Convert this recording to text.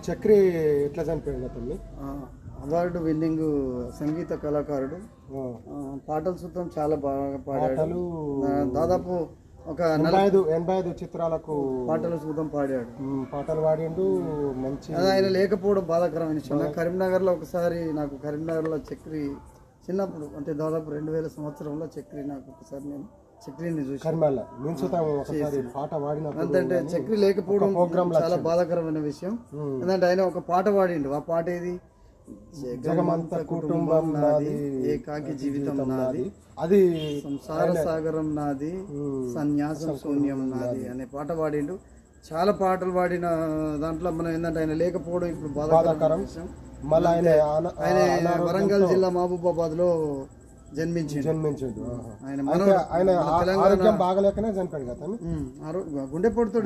చక్రి ఎట్లా చనిపోయింది తల్లి? అవార్డు విన్నింగ్ సంగీత కళాకారుడు. పాటలు సుతం చాలా బాగా పాడాడు. దాదాపు ఒక 85 చిత్రాలకు పాటలు సుతం పాడాడు. పాటలు పాడిండు. మంచి ఆయన లేకపోవడం బాధాకరమైన విషయం. కరీంనగర్లో ఒకసారి నాకు కరీంనగర్లో చక్రి చిన్నప్పుడు అంటే దాదాపు 2000 సంవత్సరంలో చక్రి నాకు ఒకసారి నేను చక్రిని చూసి పాట పాడిన అంటే చక్రి లేకపోవడం చాలా బాధాకరమైన విషయం. ఎందుకంటే ఆయన ఒక పాట పాడిండు. ఆ పాట ఏది? జగమంత కుటుంబం నాది, ఏకాకి జీవితం నాది, అది సంసార సాగరం నాది, సన్యాసం శూన్యం నాది అనే పాట పాడిండు. చాలా పాటలు పాడిన దాంట్లో మనం ఏంటంటే ఆయన లేకపోవడం ఇప్పుడు బాధాకరం. మళ్ళీ ఆయన వరంగల్ జిల్లా మహబూబాబాద్ లో జన్మించిండు. ఆయన ఆరోగ్యం బాగలేకనే చనిపోయాడు కదా. గుండెపోటుతో